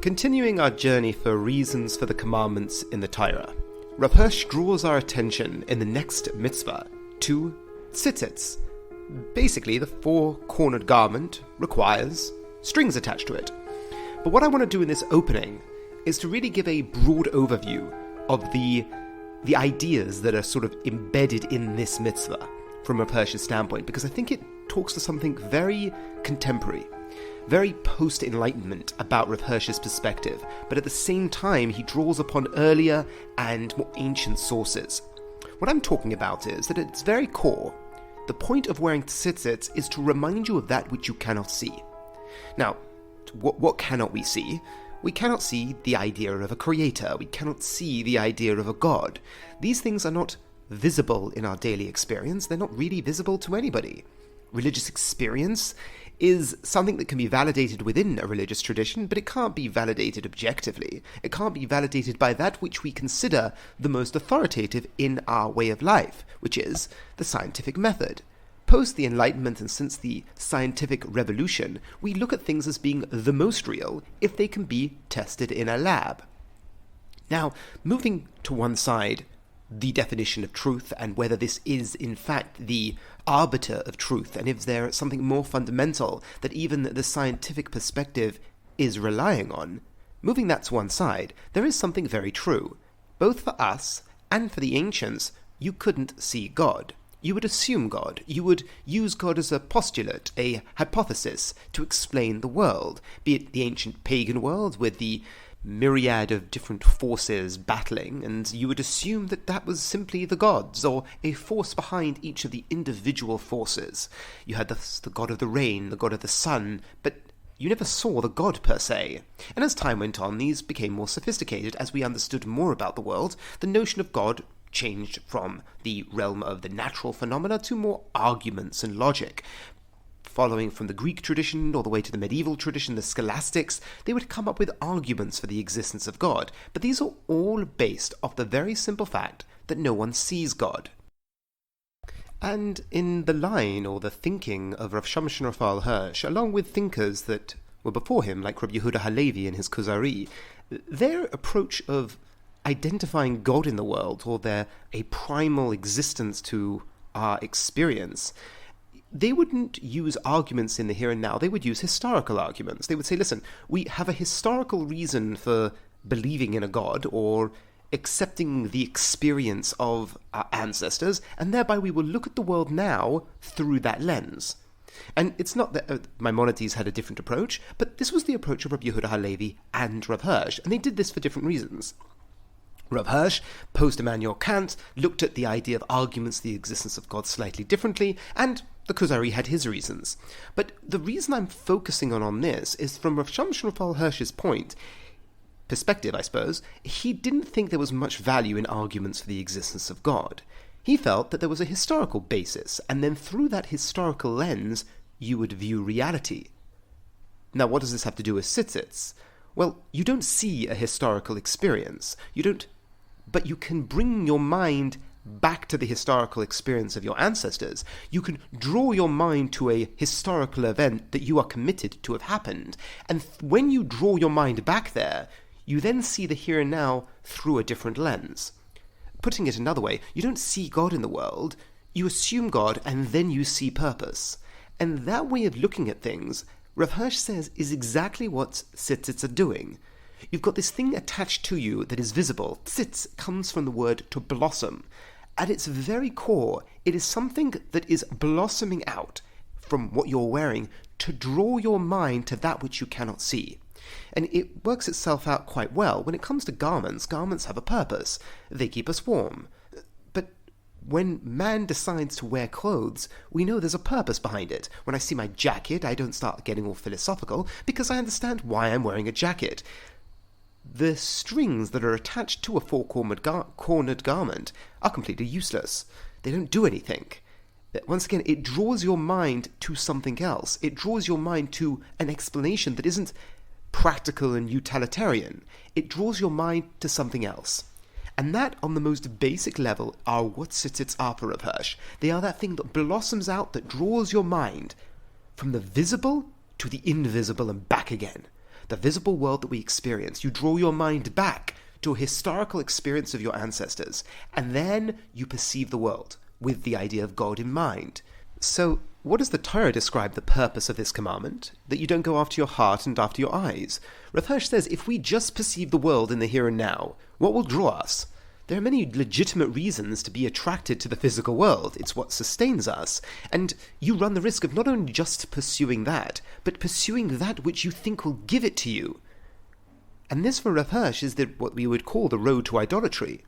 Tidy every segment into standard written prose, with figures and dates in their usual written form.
Continuing our journey for reasons for the commandments in the Torah, Rav Hirsch draws our attention in the next mitzvah to tzitzits. Basically, the four-cornered garment requires strings attached to it. But what I want to do in this opening is to really give a broad overview of the ideas that are sort of embedded in this mitzvah from Rav Hirsch's standpoint, because I think it talks to something very contemporary, very post-Enlightenment about Rav Hirsch's perspective, but at the same time he draws upon earlier and more ancient sources. What I'm talking about is that at its very core, the point of wearing tzitzit is to remind you of that which you cannot see. Now, what cannot we see? We cannot see the idea of a creator. We cannot see the idea of a god. These things are not visible in our daily experience. They're not really visible to anybody. Religious experience is something that can be validated within a religious tradition, but it can't be validated objectively. It can't be validated by that which we consider the most authoritative in our way of life, which is the scientific method. Post the Enlightenment and since the scientific revolution, we look at things as being the most real if they can be tested in a lab. Now, moving to one side, the definition of truth and whether this is in fact the arbiter of truth, and if there is something more fundamental that even the scientific perspective is relying on, moving that to one side, there is something very true. Both for us and for the ancients, you couldn't see God. You would assume God. You would use God as a postulate, a hypothesis, to explain the world, be it the ancient pagan world with the myriad of different forces battling, and you would assume that that was simply the gods, or a force behind each of the individual forces. You had the god of the rain, the god of the sun, but you never saw the god per se. And as time went on, these became more sophisticated. As we understood more about the world, the notion of God changed from the realm of the natural phenomena to more arguments and logic. Following from the Greek tradition all the way to the medieval tradition, the scholastics, they would come up with arguments for the existence of God. But these are all based off the very simple fact that no one sees God. And in the line or the thinking of Rav Shimshon Raphael Hirsch, along with thinkers that were before him, like Rabbi Yehuda Halevi and his Kuzari, their approach of identifying God in the world, or a primal existence to our experience, they wouldn't use arguments in the here and now. They would use historical arguments. They would say, listen, we have a historical reason for believing in a God or accepting the experience of our ancestors, and thereby we will look at the world now through that lens. And it's not that Maimonides had a different approach, but this was the approach of Rabbi Yehuda Halevi and Rav Hirsch, and they did this for different reasons. Rav Hirsch, post-Immanuel Kant, looked at the idea of arguments, the existence of God slightly differently, and the Kuzari had his reasons. But the reason I'm focusing on this is from Rav Shimshon Raphael Hirsch's perspective, I suppose. He didn't think there was much value in arguments for the existence of God. He felt that there was a historical basis, and then through that historical lens, you would view reality. Now, what does this have to do with tzitzits? Well, you don't see a historical experience. But you can bring your mind back to the historical experience of your ancestors. You can draw your mind to a historical event that you are committed to have happened. And when you draw your mind back there, you then see the here and now through a different lens. Putting it another way, you don't see God in the world, you assume God and then you see purpose. And that way of looking at things, Rav Hirsch says, is exactly what tzitzits are doing. You've got this thing attached to you that is visible. Tzitz comes from the word to blossom. At its very core, it is something that is blossoming out from what you're wearing to draw your mind to that which you cannot see. And it works itself out quite well. When it comes to garments, garments have a purpose. They keep us warm. But when man decides to wear clothes, we know there's a purpose behind it. When I see my jacket, I don't start getting all philosophical because I understand why I'm wearing a jacket. The strings that are attached to a four-cornered garment are completely useless. They don't do anything. Once again, it draws your mind to something else. It draws your mind to an explanation that isn't practical and utilitarian. It draws your mind to something else. And that, on the most basic level, are what tzitzits are for Rav Hirsch. They are that thing that blossoms out, that draws your mind from the visible to the invisible and back again. the visible world that we experience. You draw your mind back to a historical experience of your ancestors, and then you perceive the world with the idea of God in mind. So, what does the Torah describe the purpose of this commandment? That you don't go after your heart and after your eyes. Rav Hirsch says if we just perceive the world in the here and now, what will draw us? There are many legitimate reasons to be attracted to the physical world. It's what sustains us. And you run the risk of not only just pursuing that, but pursuing that which you think will give it to you. And this for Rav Hirsch is what we would call the road to idolatry.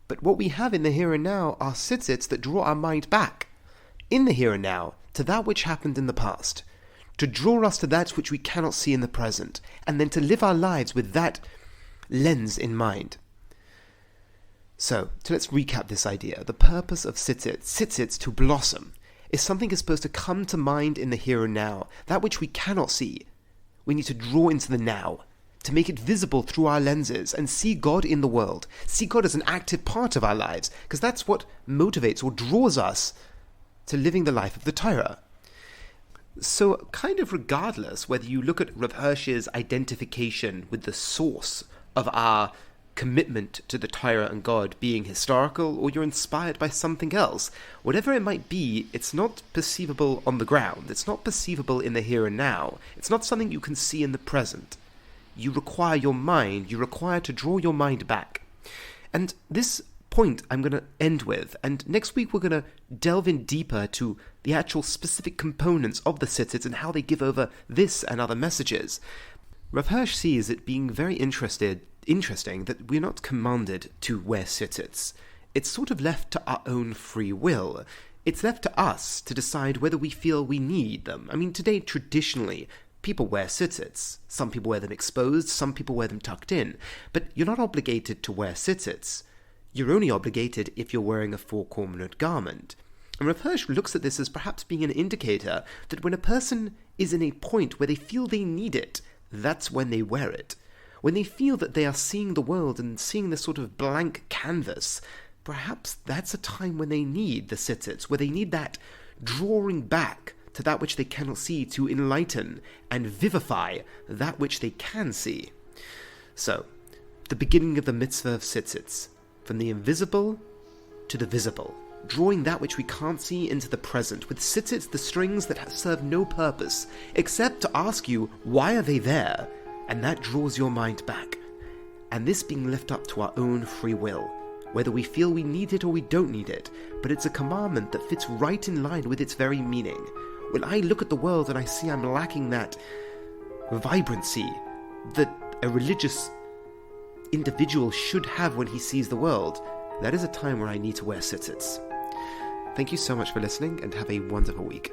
But what we have in the here and now are tzitzits that draw our mind back, in the here and now, to that which happened in the past, to draw us to that which we cannot see in the present, and then to live our lives with that lens in mind. So let's recap this idea. The purpose of tzitzits to blossom, is something is supposed to come to mind in the here and now, that which we cannot see. We need to draw into the now, to make it visible through our lenses and see God in the world, see God as an active part of our lives, because that's what motivates or draws us to living the life of the Torah. So kind of regardless whether you look at Rav Hirsch's identification with the source of our commitment to the Torah and God being historical, or you're inspired by something else, whatever it might be, it's not perceivable on the ground. It's not perceivable in the here and now. It's not something you can see in the present. You require your mind. You require to draw your mind back. And this point I'm going to end with, and next week we're going to delve in deeper to the actual specific components of the tzitzits and how they give over this and other messages. Rav Hirsch sees it being very interesting that we're not commanded to wear tzitzits. It's sort of left to our own free will. It's left to us to decide whether we feel we need them. I mean, today, traditionally, people wear tzitzits. Some people wear them exposed, some people wear them tucked in. But you're not obligated to wear tzitzits. You're only obligated if you're wearing a four-cornered garment. And Rav Hirsch looks at this as perhaps being an indicator that when a person is in a point where they feel they need it, that's when they wear it. When they feel that they are seeing the world and seeing this sort of blank canvas, perhaps that's a time when they need the tzitzits, where they need that drawing back to that which they cannot see to enlighten and vivify that which they can see. So, the beginning of the mitzvah of tzitzits, from the invisible to the visible, drawing that which we can't see into the present, with tzitzits, the strings that serve no purpose, except to ask you, why are they there? And that draws your mind back. And this being left up to our own free will, whether we feel we need it or we don't need it, but it's a commandment that fits right in line with its very meaning. When I look at the world and I see I'm lacking that vibrancy that a religious individual should have when he sees the world, that is a time where I need to wear tzitzits. Thank you so much for listening, and have a wonderful week.